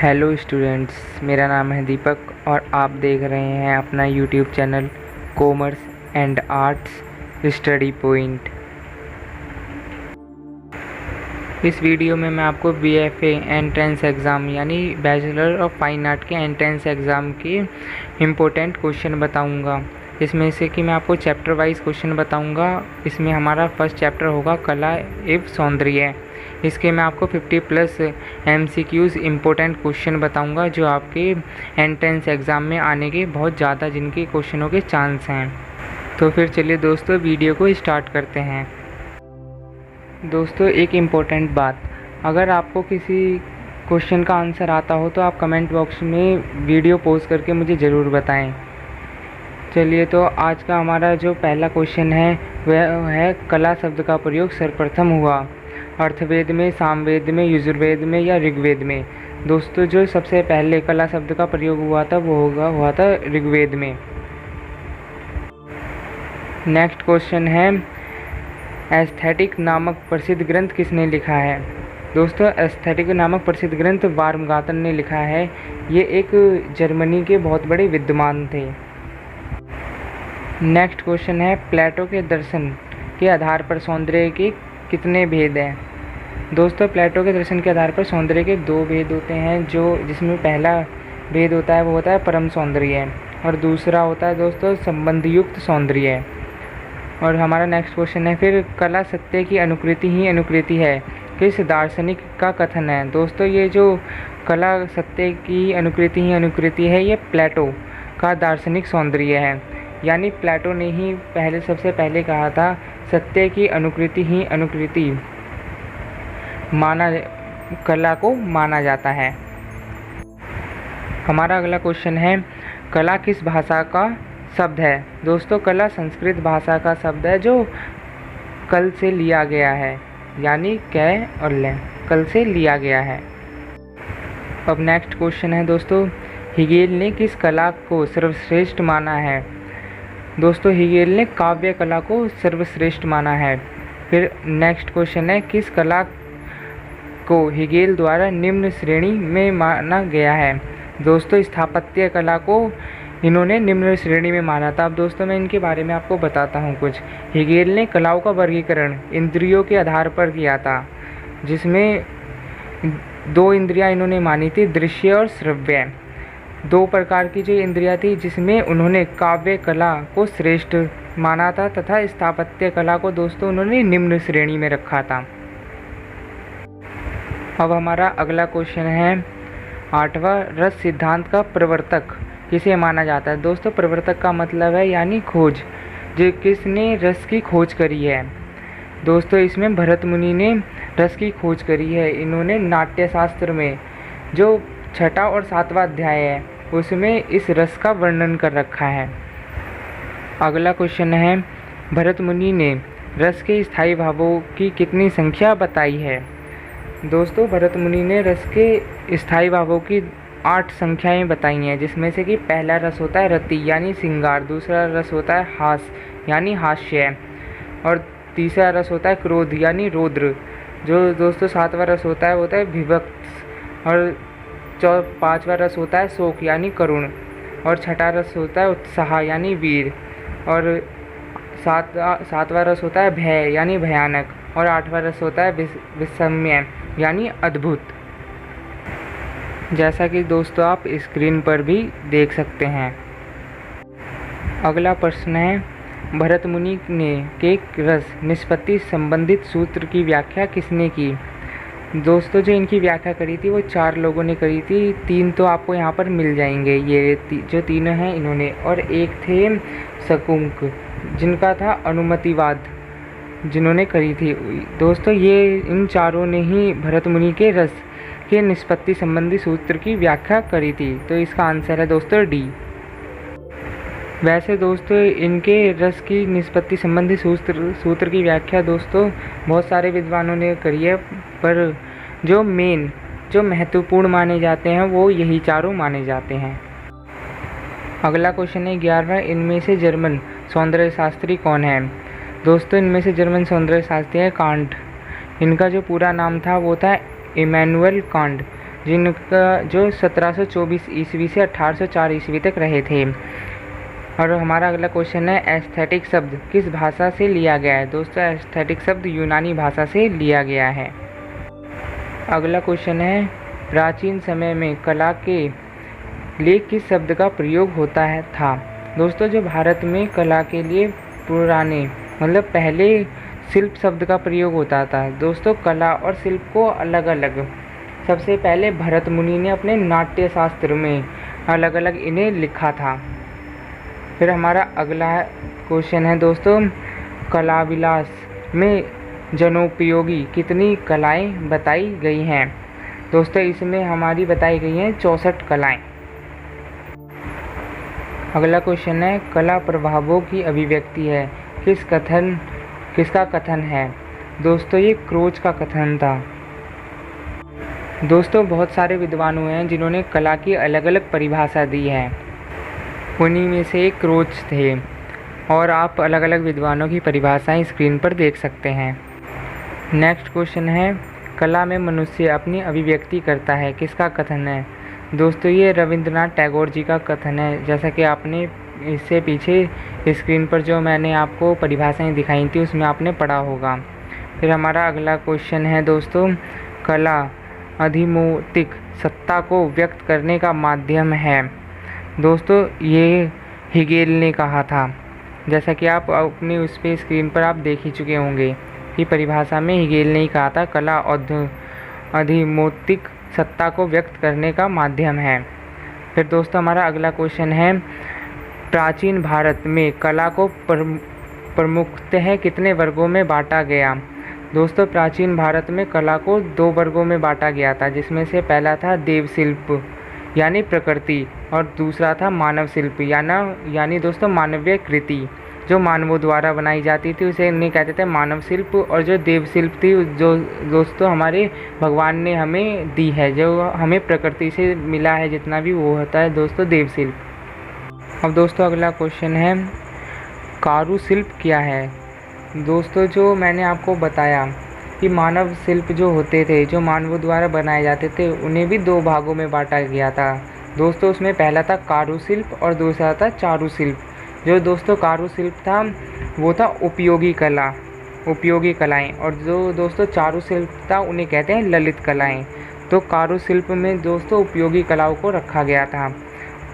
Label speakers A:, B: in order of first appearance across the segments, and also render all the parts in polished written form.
A: Hello students, मेरा नाम है दीपक और आप देख रहे हैं अपना YouTube channel commerce and arts study point. इस वीडियो में मैं आपको बीएफए एंट्रेंस एग्ज़ाम यानी बैचलर ऑफ फाइन आर्ट के एंट्रेंस एग्ज़ाम के इम्पोर्टेंट क्वेश्चन बताऊंगा। इसमें से कि मैं आपको चैप्टर वाइज क्वेश्चन बताऊंगा। इसमें हमारा फर्स्ट चैप्टर होगा कला एवं सौंदर्य। इसके मैं आपको 50+ MCQs इम्पोर्टेंट क्वेश्चन बताऊंगा जो आपके एंट्रेंस एग्ज़ाम में आने के बहुत ज़्यादा जिनके क्वेश्चनों के चांस हैं। तो फिर चलिए दोस्तों वीडियो को स्टार्ट करते हैं। दोस्तों एक इम्पोर्टेंट बात, अगर आपको किसी क्वेश्चन का आंसर आता हो तो आप कमेंट बॉक्स में वीडियो पोस्ट करके मुझे ज़रूर बताएं। चलिए तो आज का हमारा जो पहला क्वेश्चन है वह है कला शब्द का प्रयोग सर्वप्रथम हुआ अर्थवेद में, सामवेद में, यजुर्वेद में या ऋग्वेद में। दोस्तों जो सबसे पहले कला शब्द का प्रयोग हुआ था वो हुआ था ऋग्वेद में। नेक्स्ट क्वेश्चन है एस्थेटिक नामक प्रसिद्ध ग्रंथ किसने लिखा है। दोस्तों एस्थेटिक नामक प्रसिद्ध ग्रंथ बार्मगातन ने लिखा है। ये एक जर्मनी के बहुत बड़े विद्वान थे। नेक्स्ट क्वेश्चन है प्लेटो के दर्शन के आधार पर सौंदर्य के कितने भेद हैं। दोस्तों प्लेटो के दर्शन के आधार पर सौंदर्य के 2 भेद होते हैं, जिसमें पहला भेद होता है वो होता है परम सौंदर्य और दूसरा होता है दोस्तों संबंधयुक्त सौंदर्य। और हमारा नेक्स्ट क्वेश्चन है फिर कला सत्य की अनुकृति ही अनुकृति है किस दार्शनिक का कथन है। दोस्तों ये जो कला सत्य की अनुकृति ही अनुकृति है ये प्लेटो का दार्शनिक सौंदर्य है। यानी प्लेटो ने ही सबसे पहले कहा था सत्य की अनुकृति ही अनुकृति कला को माना जाता है। हमारा अगला क्वेश्चन है कला किस भाषा का शब्द है। दोस्तों कला संस्कृत भाषा का शब्द है जो कल से लिया गया है, यानी कै और ले कल से लिया गया है। अब नेक्स्ट क्वेश्चन है दोस्तों हेगेल ने किस कला को सर्वश्रेष्ठ माना है। दोस्तों हेगेल ने काव्य कला को सर्वश्रेष्ठ माना है। फिर नेक्स्ट क्वेश्चन है किस कला को हेगेल द्वारा निम्न श्रेणी में माना गया है। दोस्तों स्थापत्य कला को इन्होंने निम्न श्रेणी में माना था। अब दोस्तों मैं इनके बारे में आपको बताता हूँ कुछ। हेगेल ने कलाओं का वर्गीकरण इंद्रियों के आधार पर किया था, जिसमें 2 इंद्रियां इन्होंने मानी थी, दृश्य और श्रव्य। 2 प्रकार की जो इंद्रियां थी जिसमें उन्होंने काव्य कला को श्रेष्ठ माना था तथा स्थापत्य कला को दोस्तों उन्होंने निम्न श्रेणी में रखा था। अब हमारा अगला क्वेश्चन है 8वां रस सिद्धांत का प्रवर्तक किसे माना जाता है। दोस्तों प्रवर्तक का मतलब है यानी खोज, जो किसने रस की खोज करी है। दोस्तों इसमें भरत मुनि ने रस की खोज करी है। इन्होंने नाट्य शास्त्र में जो 6वां और 7वां अध्याय है उसमें इस रस का वर्णन कर रखा है। अगला क्वेश्चन है भरत मुनि ने रस के स्थायी भावों की कितनी संख्या बताई है। दोस्तों भरत मुनि ने रस के स्थायी भावों की 8 संख्याएं बताई हैं, जिसमें से कि पहला रस होता है रति यानी श्रृंगार, दूसरा रस होता है हास यानी हास्य और तीसरा रस होता है क्रोध यानी रौद्र। जो दोस्तों 7वां रस होता है विभक्त और 5वां रस होता है शोक यानी करुण और 6वां रस होता है उत्साह यानी वीर और 7वां रस होता है भय यानी भयानक और 8वां रस होता है विस्मय यानी अद्भुत, जैसा कि दोस्तों आप स्क्रीन पर भी देख सकते हैं। अगला प्रश्न है भरत मुनि ने के रस निष्पत्ति संबंधित सूत्र की व्याख्या किसने की। दोस्तों जो इनकी व्याख्या करी थी वो 4 लोगों ने करी थी। 3 तो आपको यहाँ पर मिल जाएंगे, ये जो तीनों हैं इन्होंने, और एक थे शकुंक जिनका था अनुमतिवाद जिन्होंने करी थी। दोस्तों ये इन चारों ने ही भरत मुनि के रस के निष्पत्ति संबंधी सूत्र की व्याख्या करी थी। तो इसका आंसर है दोस्तों डी। वैसे दोस्तों इनके रस की निष्पत्ति संबंधी सूत्र की व्याख्या दोस्तों बहुत सारे विद्वानों ने करी है, पर जो महत्वपूर्ण माने जाते हैं वो यही चारों माने जाते हैं। अगला क्वेश्चन है 11वां इनमें से जर्मन सौंदर्य शास्त्री कौन है। दोस्तों इनमें से जर्मन सौंदर्य शास्त्री है कांट। इनका जो पूरा नाम था वो था इमैनुअल कांट। जिनका जो 1724 ईस्वी से 1804 ईस्वी तक रहे थे। और हमारा अगला क्वेश्चन है एस्थेटिक शब्द किस भाषा से लिया गया है। दोस्तों एस्थेटिक शब्द यूनानी भाषा से लिया गया है। अगला क्वेश्चन है प्राचीन समय में कला के लिए किस शब्द का प्रयोग होता है था। दोस्तों जो भारत में कला के लिए पुराने मतलब पहले शिल्प शब्द का प्रयोग होता था। दोस्तों कला और शिल्प को अलग अलग सबसे पहले भरत मुनि ने अपने नाट्य शास्त्र में अलग अलग इन्हें लिखा था। फिर हमारा अगला क्वेश्चन है दोस्तों कला विलास में जनोपयोगी कितनी कलाएं बताई गई हैं। दोस्तों इसमें हमारी बताई गई हैं 64 कलाएं। अगला क्वेश्चन है कला प्रभावों की अभिव्यक्ति है किसका कथन है। दोस्तों ये क्रोच का कथन था। दोस्तों बहुत सारे विद्वान हुए हैं जिन्होंने कला की अलग अलग परिभाषा दी है, उन्हीं में से एक क्रोच थे और आप अलग अलग विद्वानों की परिभाषाएं स्क्रीन पर देख सकते हैं। नेक्स्ट क्वेश्चन है कला में मनुष्य अपनी अभिव्यक्ति करता है किसका कथन है। दोस्तों ये रविंद्रनाथ टैगोर जी का कथन है, जैसा कि आपने इससे पीछे स्क्रीन पर जो मैंने आपको परिभाषाएं दिखाई थी उसमें आपने पढ़ा होगा। फिर हमारा अगला क्वेश्चन है दोस्तों कला अधिमौतिक सत्ता को व्यक्त करने का माध्यम है। दोस्तों ये हेगेल ने कहा था, जैसा कि आप अपने उस पे स्क्रीन पर आप देख ही चुके होंगे कि परिभाषा में हेगेल ने ही कहा था कला अधिमौतिक सत्ता को व्यक्त करने का माध्यम है। फिर दोस्तों हमारा अगला क्वेश्चन है प्राचीन भारत में कला को प्रमुखतः कितने वर्गों में बांटा गया। दोस्तों प्राचीन भारत में कला को 2 वर्गों में बांटा गया था, जिसमें से पहला था देव शिल्प यानी प्रकृति और दूसरा था मानव शिल्प यानी दोस्तों मानवीय कृति जो मानवों द्वारा बनाई जाती थी उसे इन्हें कहते थे मानव शिल्प। और जो देव शिल्प थी जो दोस्तों हमारे भगवान ने हमें दी है, जो हमें प्रकृति से मिला है जितना भी, वो होता है दोस्तों देव शिल्प। अब दोस्तों अगला क्वेश्चन है कारुशिल्प क्या है। दोस्तों जो मैंने आपको बताया कि मानव शिल्प जो होते थे जो मानवों द्वारा बनाए जाते थे उन्हें भी 2 भागों में बांटा गया था। दोस्तों उसमें पहला था कारुशिल्प और दूसरा था चारुशिल्प। जो दोस्तों कारुशिल्प था वो था उपयोगी कलाएं और जो दोस्तों चारुशिल्प था उन्हें कहते हैं ललित कलाएं। तो कारुशिल्प में दोस्तों उपयोगी कलाओं को रखा गया था।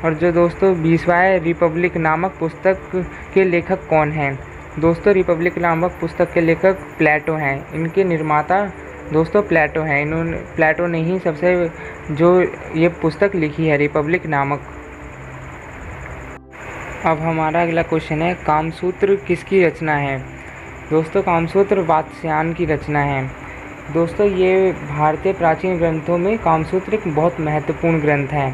A: और जो दोस्तों 20वां रिपब्लिक नामक पुस्तक के लेखक कौन हैं। दोस्तों रिपब्लिक नामक पुस्तक के लेखक प्लेटो हैं। इनके निर्माता दोस्तों प्लेटो हैं। प्लेटो ने ही सबसे जो ये पुस्तक लिखी है रिपब्लिक नामक। अब हमारा अगला क्वेश्चन है कामसूत्र किसकी रचना है। दोस्तों कामसूत्र वात्स्यायन की रचना है। दोस्तों ये भारतीय प्राचीन ग्रंथों में कामसूत्र एक बहुत महत्वपूर्ण ग्रंथ है।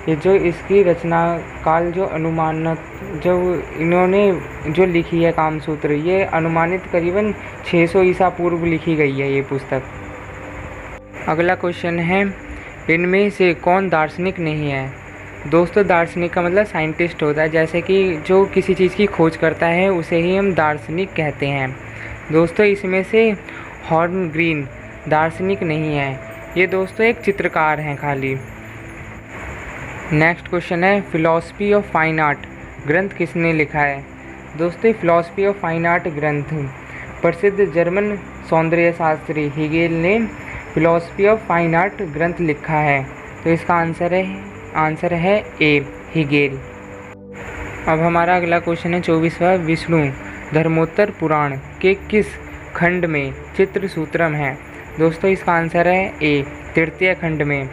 A: ये जो इसकी रचना काल जो अनुमानित जो इन्होंने जो लिखी है कामसूत्र, ये अनुमानित करीबन 600 ईसा पूर्व लिखी गई है ये पुस्तक। अगला क्वेश्चन है इनमें से कौन दार्शनिक नहीं है। दोस्तों दार्शनिक का मतलब साइंटिस्ट होता है, जैसे कि जो किसी चीज़ की खोज करता है उसे ही हम दार्शनिक कहते हैं। दोस्तों इसमें से हॉर्न ग्रीन दार्शनिक नहीं है, ये दोस्तों एक चित्रकार हैं खाली। नेक्स्ट क्वेश्चन है फिलॉसफी ऑफ फाइन आर्ट ग्रंथ किसने लिखा है। दोस्तों फिलॉसफी ऑफ फाइन आर्ट ग्रंथ प्रसिद्ध जर्मन सौंदर्य शास्त्री हेगेल ने फिलॉसफी ऑफ फाइन आर्ट ग्रंथ लिखा है। तो इसका आंसर है ए हेगेल। अब हमारा अगला क्वेश्चन है 24वां विष्णु धर्मोत्तर पुराण के किस खंड में चित्रसूत्रम है। दोस्तों इसका आंसर है ए तृतीय खंड में।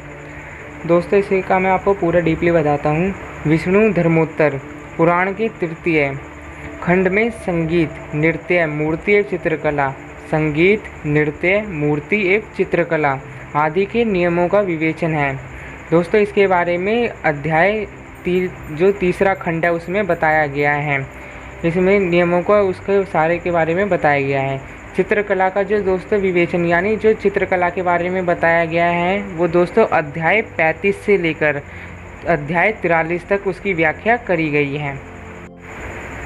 A: दोस्तों इसी का मैं आपको पूरा डीपली बताता हूँ। विष्णु धर्मोत्तर पुराण के तृतीय खंड में संगीत नृत्य मूर्ति एवं चित्रकला संगीत नृत्य मूर्ति एवं चित्रकला आदि के नियमों का विवेचन है। दोस्तों इसके बारे में अध्याय जो तीसरा खंड है उसमें बताया गया है। इसमें नियमों को उसके सारे के बारे में बताया गया है। चित्रकला का जो दोस्तों विवेचन यानी जो चित्रकला के बारे में बताया गया है वो दोस्तों अध्याय 35 से लेकर अध्याय 43 तक उसकी व्याख्या करी गई है।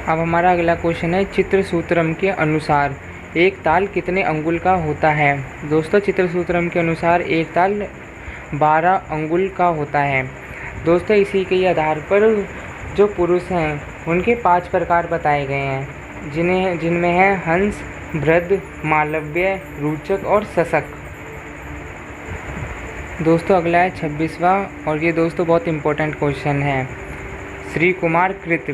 A: अब हमारा अगला क्वेश्चन है चित्रसूत्रम के अनुसार एक ताल कितने अंगुल का होता है। दोस्तों चित्रसूत्रम के अनुसार एक ताल 12 अंगुल का होता है। दोस्तों इसी के आधार पर जो पुरुष हैं उनके 5 प्रकार बताए गए हैं, जिनमें है हंस, भृद, मालव्य, रुचक और सशक। दोस्तों अगला है 26वां, और ये दोस्तों बहुत इम्पोर्टेंट क्वेश्चन है। श्री कुमार कृत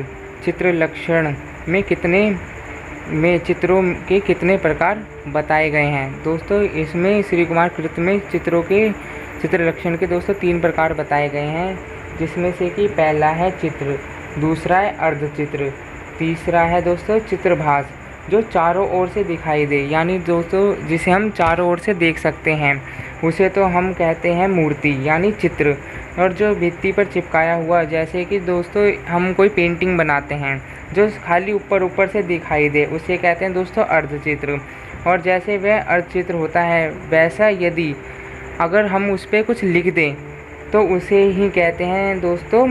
A: चित्र लक्षण में चित्रों के कितने प्रकार बताए गए हैं। दोस्तों इसमें श्री कुमार कृत में चित्र लक्षण के दोस्तों 3 प्रकार बताए गए हैं, जिसमें से कि पहला है चित्र, दूसरा है अर्धचित्र, तीसरा है दोस्तों चित्रभास, जो चारों ओर से दिखाई दे, यानी दोस्तों जिसे हम चारों ओर से देख सकते हैं उसे तो हम कहते हैं मूर्ति यानी चित्र। और जो भित्ति पर चिपकाया हुआ, जैसे कि दोस्तों हम कोई पेंटिंग बनाते हैं जो खाली ऊपर से दिखाई दे, उसे कहते हैं दोस्तों अर्धचित्र। और जैसे वह अर्धचित्र होता है, वैसा यदि अगर हम उस पर कुछ लिख दें तो उसे ही कहते हैं दोस्तों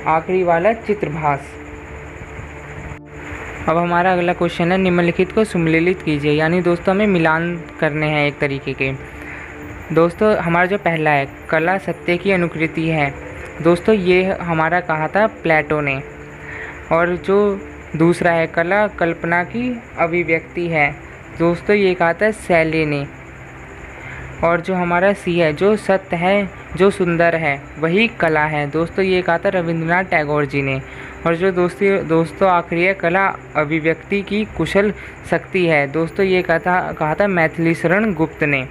A: आखिरी वाला चित्रभास। अब हमारा अगला क्वेश्चन है निम्नलिखित को सुमेलित कीजिए, यानी दोस्तों हमें मिलान करने हैं एक तरीके के। दोस्तों हमारा जो पहला है कला सत्य की अनुकृति है, दोस्तों ये हमारा कहा था प्लेटो ने। और जो दूसरा है कला कल्पना की अभिव्यक्ति है, दोस्तों ये कहा था शैली ने। और जो हमारा सी है जो सत्य है जो सुंदर है वही कला है, दोस्तों ये कहा था रविंद्रनाथ टैगोर जी ने। और जो दोस्तों आखिरी है कला अभिव्यक्ति की कुशल शक्ति है, दोस्तों ये कहा था मैथिली शरण गुप्त ने।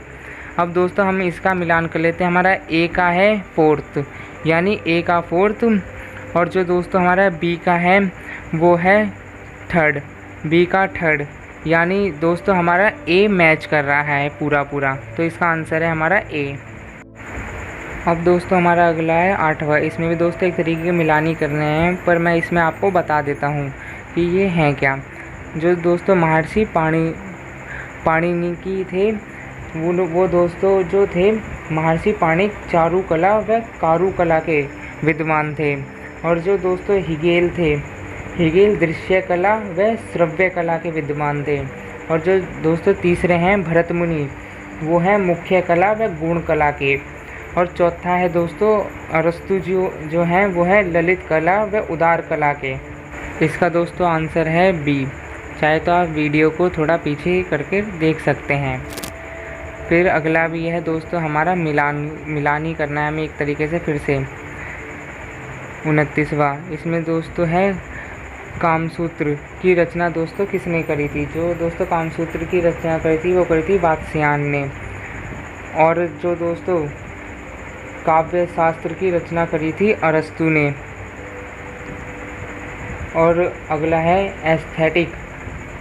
A: अब दोस्तों हम इसका मिलान कर लेते हैं। हमारा ए का है 4th यानी ए का 4th, और जो दोस्तों हमारा बी का है वो है 3rd, बी का 3rd, यानी दोस्तों हमारा ए मैच कर रहा है पूरा, तो इसका आंसर है हमारा ए। अब दोस्तों हमारा अगला है 8वां, इसमें भी दोस्तों एक तरीके के मिलानी करने हैं, पर मैं इसमें आपको बता देता हूँ कि ये हैं क्या। जो दोस्तों महर्षि पाणिनि की थे, वो दोस्तों जो थे महर्षि पाणिनि चारुकला व कारुकला के विद्वान थे। और जो दोस्तों हिगेल थे, हिगेल दृश्य कला व श्रव्य कला के विद्वान थे। और जो दोस्तों तीसरे हैं भरत मुनि, वो हैं मुख्य कला व गुण कला के। और चौथा है दोस्तों अरस्तु जो हैं वो है ललित कला व उदार कला के। इसका दोस्तों आंसर है बी। चाहे तो आप वीडियो को थोड़ा पीछे करके देख सकते हैं। फिर अगला भी है दोस्तों हमारा मिलानी करना है हमें एक तरीके से फिर से। 29वां, इसमें दोस्तों है कामसूत्र की रचना दोस्तों किसने करी थी। जो दोस्तों कामसूत्र की रचना करी थी वो करी थी वात्स्यायन ने। और जो दोस्तों काव्य शास्त्र की रचना करी थी अरस्तु ने। और अगला है एस्थेटिक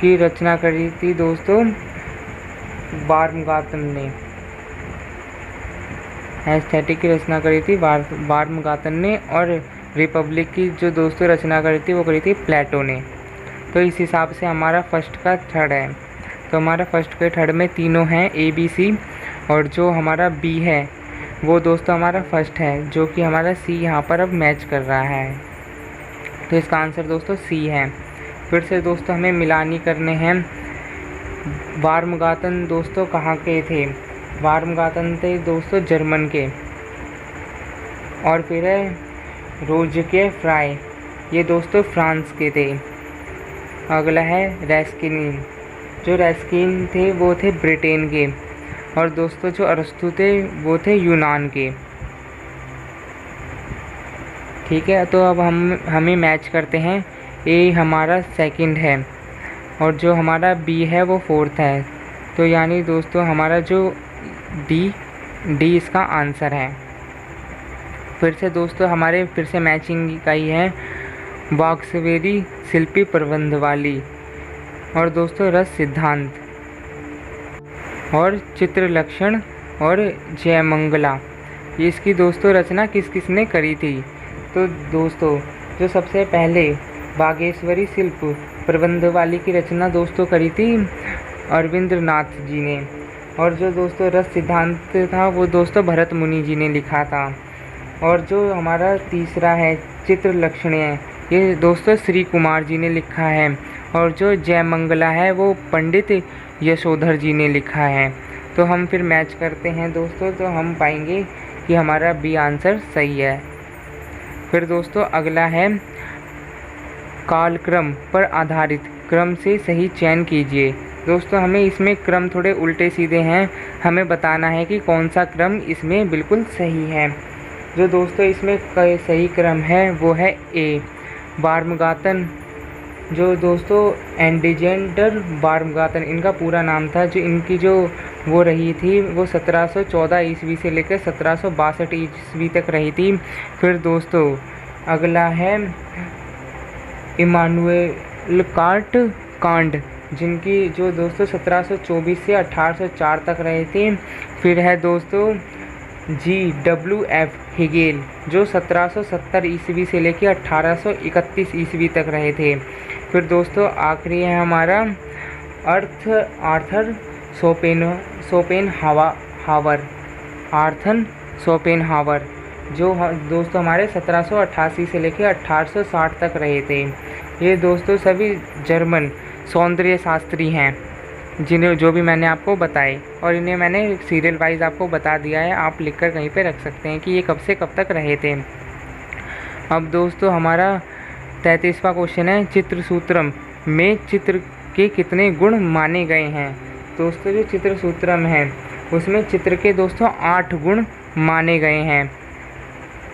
A: की रचना करी थी दोस्तों बार्मगातन ने। एस्थेटिक की रचना करी थी बार्मगातन ने। और रिपब्लिक की जो दोस्तों रचना करी थी वो करी थी प्लेटो ने। तो इस हिसाब से हमारा फर्स्ट का 3rd है। तो हमारा फर्स्ट के 3rd में तीनों हैं ए बी सी, और जो हमारा बी है वो दोस्तों हमारा फर्स्ट है, जो कि हमारा सी यहाँ पर अब मैच कर रहा है। तो इसका आंसर दोस्तों सी है। फिर से दोस्तों हमें मिलानी करने हैं। बार्मगातन दोस्तों कहाँ के थे। बार्मगातन थे दोस्तों जर्मन के। और फिर है रोजके फ्राई, ये दोस्तों फ्रांस के थे। अगला है रेस्किन, जो रेस्किन थे वो थे ब्रिटेन के। और दोस्तों जो अरस्तु थे वो थे यूनान के। ठीक है, तो अब हमें मैच करते हैं। ए हमारा 2nd है और जो हमारा बी है वो 4th है। तो यानी दोस्तों हमारा जो डी इसका आंसर है। फिर से दोस्तों हमारे फिर से मैचिंग का ही है वाक्सवेरी शिल्पी प्रबंध वाली, और दोस्तों रस सिद्धांत और चित्र लक्षण और जयमंगला, ये इसकी दोस्तों रचना किसने करी थी। तो दोस्तों जो सबसे पहले बागेश्वरी शिल्प प्रबंध वाली की रचना दोस्तों करी थी अरविंद्रनाथ जी ने। और जो दोस्तों रस सिद्धांत था वो दोस्तों भरत मुनि जी ने लिखा था। और जो हमारा तीसरा है चित्र लक्षण है, ये दोस्तों श्री कुमार जी ने लिखा है। और जो जयमंगला है वो पंडित यशोधर जी ने लिखा है। तो हम फिर मैच करते हैं दोस्तों, तो हम पाएंगे कि हमारा बी आंसर सही है। फिर दोस्तों अगला है कालक्रम पर आधारित क्रम से सही चयन कीजिए। दोस्तों हमें इसमें क्रम थोड़े उल्टे सीधे हैं, हमें बताना है कि कौन सा क्रम इसमें बिल्कुल सही है। जो दोस्तों इसमें सही क्रम है वो है ए, बार्मगातन। जो दोस्तों एंडिजेंडर बार्मगातन इनका पूरा नाम था। जो इनकी जो वो रही थी वो 1714 ईस्वी से लेकर 1762 ईस्वी तक रही थी। फिर दोस्तों अगला है इमानुएल कांट, जिनकी जो दोस्तों 1724 से 1804 तक रहे थे। फिर है दोस्तों GWF हेगेल, जो 1770 ईस्वी से लेकर 1831 ईस्वी तक रहे थे। फिर दोस्तों आखिरी है हमारा आर्थर शोपेनहावर, जो दोस्तों हमारे 1788 से लेकर 1860 तक रहे थे। ये दोस्तों सभी जर्मन सौंदर्य शास्त्री हैं, जिन्हें जो भी मैंने आपको बताए, और इन्हें मैंने सीरियल वाइज आपको बता दिया है। आप लिखकर कहीं पे रख सकते हैं कि ये कब से कब तक रहे थे। अब दोस्तों हमारा 33वां क्वेश्चन है, चित्र सूत्रम में चित्र के कितने गुण माने गए हैं। दोस्तों जो चित्र सूत्रम है उसमें चित्र के दोस्तों 8 गुण माने गए हैं।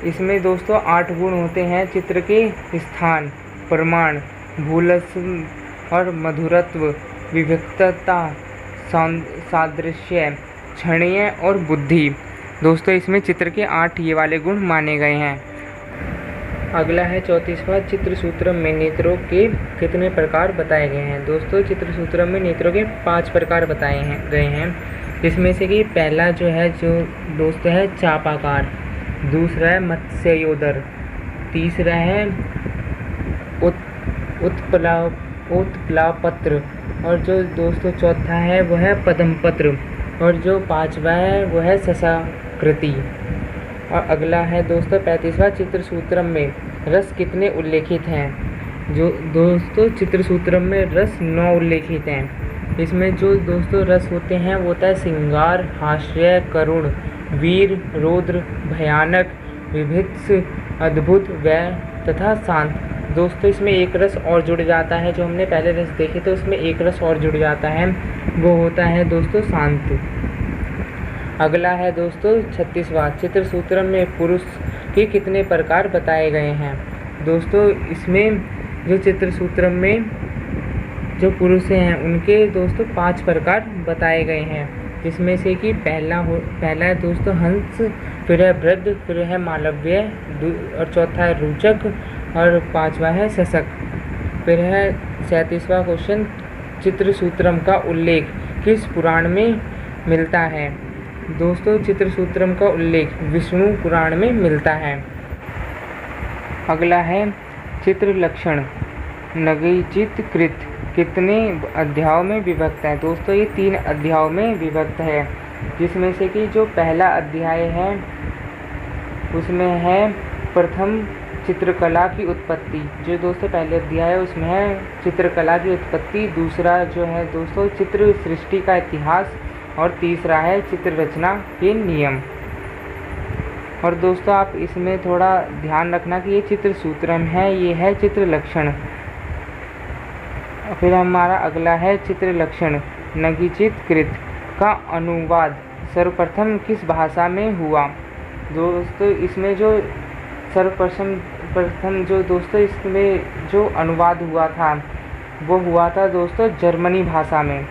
A: इसमें दोस्तों 8 गुण होते हैं चित्र के स्थान, प्रमाण, भूलत्व और मधुरत्व, विविधता, सादृश्य, क्षणीय और बुद्धि। दोस्तों इसमें चित्र के 8 ये वाले गुण माने गए हैं। अगला है 34वां, चित्र सूत्रम में नेत्रों के कितने प्रकार बताए गए हैं। दोस्तों चित्र सूत्रम में नेत्रों के 5 प्रकार बताए गए हैं। इसमें से कि पहला जो है जो दोस्तों है चापाकार, दूसरा है मत्स्योदर, तीसरा है उत्प्लापत्र, और जो दोस्तों चौथा है वो है पद्मपत्र, और जो 5वां है वो है सशाकृति। और अगला है दोस्तों 35वां, चित्र सूत्रम में रस कितने उल्लेखित हैं। जो दोस्तों चित्र सूत्रम में रस 9 उल्लेखित हैं। इसमें जो दोस्तों रस होते हैं वो होता है श्रृंगार, हास्य, करुण, वीर, रौद्र, भयानक, विभत्स, अद्भुत, व्यय तथा शांत। दोस्तों इसमें एक रस और जुड़ जाता है, जो हमने पहले रस देखे थे उसमें एक रस और जुड़ जाता है, वो होता है दोस्तों शांत। अगला है दोस्तों 36वां, चित्र सूत्रम में पुरुष के कितने प्रकार बताए गए हैं। दोस्तों इसमें जो चित्र सूत्रम में जो पुरुष हैं उनके दोस्तों 5 प्रकार बताए गए हैं, जिसमें से कि पहला है दोस्तों हंस, फिर है वृद्ध, फिर है मालव्य, और चौथा है रुचक, और 5वां है शशक। फिर है 37वां क्वेश्चन, चित्र सूत्रम का उल्लेख किस पुराण में मिलता है। दोस्तों चित्र सूत्रम का उल्लेख विष्णु पुराण में मिलता है। अगला है चित्र लक्षण नगीचित कृत कितने अध्यायों में विभक्त है। दोस्तों ये 3 अध्यायों में विभक्त है, जिसमें से कि जो पहला अध्याय है उसमें है प्रथम चित्रकला की उत्पत्ति। जो दोस्तों पहले अध्याय है उसमें है चित्रकला की उत्पत्ति, दूसरा जो है दोस्तों चित्र सृष्टि का इतिहास, और तीसरा है चित्र रचना के नियम। और दोस्तों आप इसमें थोड़ा ध्यान रखना कि ये चित्र सूत्रम है, ये है चित्र लक्षण। फिर हमारा अगला है चित्र लक्षण नगीचित कृत का अनुवाद सर्वप्रथम किस भाषा में हुआ। दोस्तों इसमें जो सर्वप्रथम जो दोस्तों इसमें जो अनुवाद हुआ था वो हुआ था दोस्तों जर्मनी भाषा में।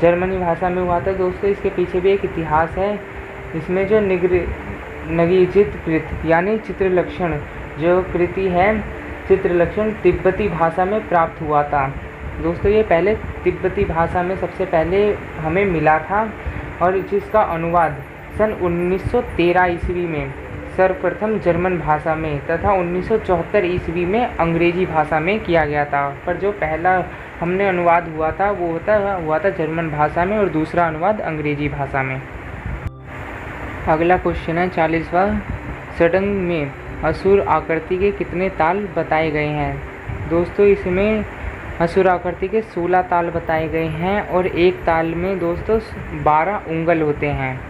A: जर्मनी भाषा में हुआ था दोस्तों। इसके पीछे भी एक इतिहास है। इसमें जो नगीचित कृत यानी चित्रलक्षण जो कृति है चित्रलक्षण तिब्बती भाषा में प्राप्त हुआ था। दोस्तों ये पहले तिब्बती भाषा में सबसे पहले हमें मिला था, और जिसका अनुवाद सन 1913 ईस्वी में सर्वप्रथम जर्मन भाषा में तथा 1974 ईस्वी में अंग्रेजी भाषा में किया गया था। पर जो पहला हमने अनुवाद हुआ था वो हुआ था जर्मन भाषा में, और दूसरा अनुवाद अंग्रेजी भाषा में। अगला क्वेश्चन है 40वां, षडंग में असुर आकृति के कितने ताल बताए गए हैं। दोस्तों इसमें असुर आकृति के 16 ताल बताए गए हैं और एक ताल में दोस्तों 12 उंगल होते हैं।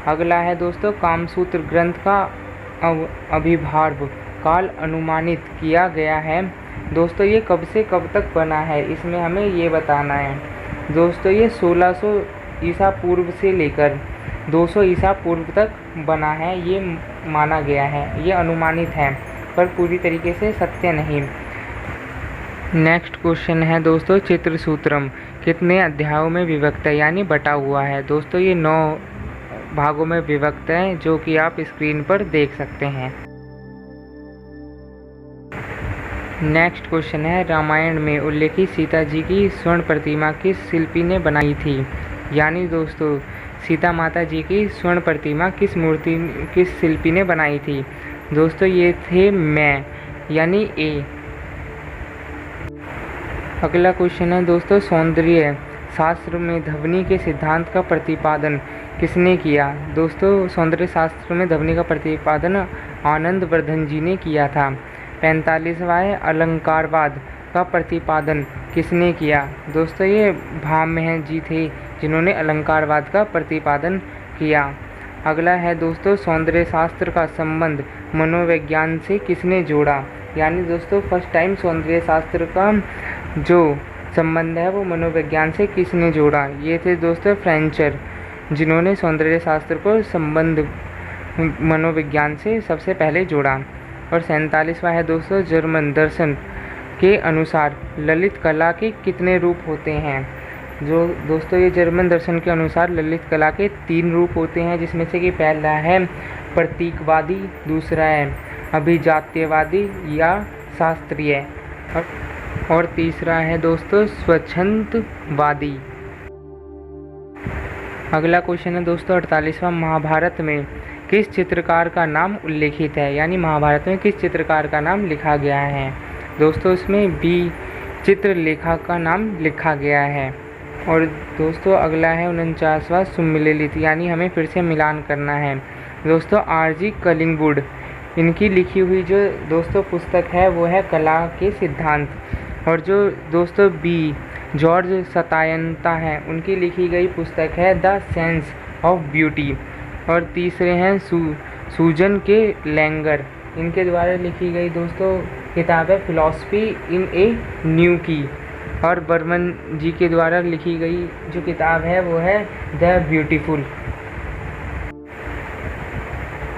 A: अगला है दोस्तों कामसूत्र ग्रंथ का अभिभार्व काल अनुमानित किया गया है। दोस्तों ये कब से कब तक बना है, इसमें हमें ये बताना है। दोस्तों ये 1600 ईसा पूर्व से लेकर 200 ईसा पूर्व तक बना है, ये माना गया है। ये अनुमानित है पर पूरी तरीके से सत्य नहीं। नेक्स्ट क्वेश्चन है दोस्तों चित्रसूत्रम कितने अध्यायों में विभक्त है, यानी बटा हुआ है। दोस्तों ये 9 भागों में विभक्त है, जो कि आप स्क्रीन पर देख सकते हैं। नेक्स्ट क्वेश्चन है रामायण में उल्लेखित सीता जी की स्वर्ण प्रतिमा किस शिल्पी ने बनाई थी, यानी दोस्तों सीता माता जी की स्वर्ण प्रतिमा किस शिल्पी ने बनाई थी। दोस्तों ये थे मैं, यानी ए। अगला क्वेश्चन है दोस्तों सौंदर्य शास्त्र में ध्वनि के सिद्धांत का प्रतिपादन किसने किया। दोस्तों सौंदर्य शास्त्र में ध्वनि का प्रतिपादन आनंद वर्धन जी ने किया था। 45वां अलंकारवाद का प्रतिपादन किसने किया। दोस्तों ये भामह जी थे जिन्होंने अलंकारवाद का प्रतिपादन किया। अगला है दोस्तों सौंदर्य शास्त्र का संबंध मनोविज्ञान से किसने जोड़ा, यानी दोस्तों फर्स्ट टाइम सौंदर्य शास्त्र का जो संबंध है वो मनोविज्ञान से किसने जोड़ा। ये थे दोस्तों फ्रेंचर, जिन्होंने सौंदर्य शास्त्र को संबंध मनोविज्ञान से सबसे पहले जोड़ा। और 47वां है दोस्तों जर्मन दर्शन के अनुसार ललित कला के कितने रूप होते हैं। जो दोस्तों ये जर्मन दर्शन के अनुसार ललित कला के 3 रूप होते हैं, जिसमें से कि पहला है प्रतीकवादी, दूसरा है अभिजात्यवादी या शास्त्रीय, और तीसरा है दोस्तों स्वच्छंदवादी। अगला क्वेश्चन है दोस्तों 48वां महाभारत में किस चित्रकार का नाम उल्लेखित है, यानी महाभारत में किस चित्रकार का नाम लिखा गया है। दोस्तों इसमें बी चित्रलेखा का नाम लिखा गया है। और दोस्तों अगला है 49वां सुमेलित, यानी हमें फिर से मिलान करना है। दोस्तों आरजी कलिंगवुड, इनकी लिखी हुई जो दोस्तों पुस्तक है वो है कला के सिद्धांत। और जो दोस्तों बी जॉर्ज सतायंता है, उनकी लिखी गई पुस्तक है द सेंस ऑफ ब्यूटी। और तीसरे हैं सूजन के लैंगर, इनके द्वारा लिखी गई दोस्तों किताब है फिलॉसफी इन ए न्यू की। और बर्मन जी के द्वारा लिखी गई जो किताब है वो है द ब्यूटीफुल।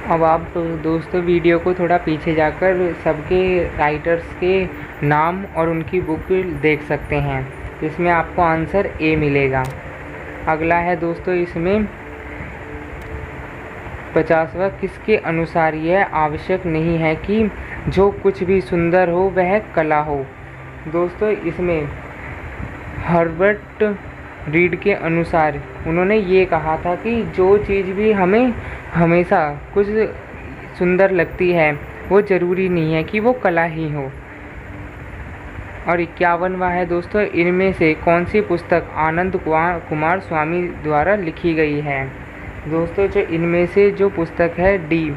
A: अब आप दोस्तों वीडियो को थोड़ा पीछे जाकर सबके राइटर्स के नाम और उनकी बुक देख सकते हैं, इसमें आपको आंसर ए मिलेगा। अगला है दोस्तों इसमें 50वां किसके अनुसार यह आवश्यक नहीं है कि जो कुछ भी सुंदर हो वह कला हो। दोस्तों इसमें हर्बर्ट रीड के अनुसार उन्होंने ये कहा था कि जो चीज़ भी हमें हमेशा कुछ सुंदर लगती है वो ज़रूरी नहीं है कि वो कला ही हो। और 51वां है दोस्तों इनमें से कौन सी पुस्तक आनंद कुमार स्वामी द्वारा लिखी गई है। दोस्तों जो इनमें से जो पुस्तक है D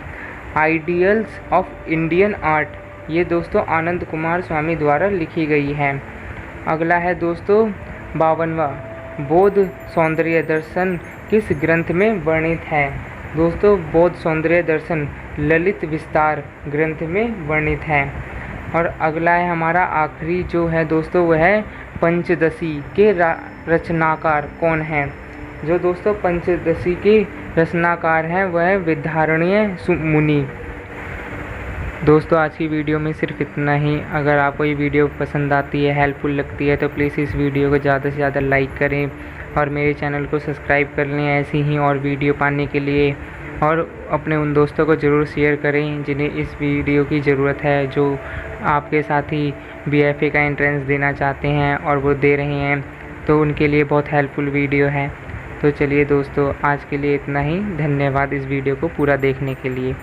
A: ideals of Indian art, ये दोस्तों आनंद कुमार स्वामी द्वारा लिखी गई है। अगला है दोस्तों 52वां बौद्ध सौंदर्य दर्शन किस ग्रंथ में वर्णित है। दोस्तों बौद्ध सौंदर्य दर्शन ललित विस्तार ग्रंथ में वर्णित है। और अगला है हमारा आखिरी जो है दोस्तों वह है पंचदशी के रचनाकार कौन हैं। जो दोस्तों पंचदशी के रचनाकार हैं वह विद्यारण्य मुनि। दोस्तों आज की वीडियो में सिर्फ इतना ही। अगर आपको ये वीडियो पसंद आती है, हेल्पफुल लगती है, तो प्लीज़ इस वीडियो को ज़्यादा से ज़्यादा लाइक करें और मेरे चैनल को सब्सक्राइब कर लें ऐसी ही और वीडियो पाने के लिए। और अपने उन दोस्तों को ज़रूर शेयर करें जिन्हें इस वीडियो की ज़रूरत है, जो आपके साथ ही BFA का एंट्रेंस देना चाहते हैं और वो दे रहे हैं, तो उनके लिए बहुत हेल्पफुल वीडियो है। तो चलिए दोस्तों आज के लिए इतना ही। धन्यवाद इस वीडियो को पूरा देखने के लिए।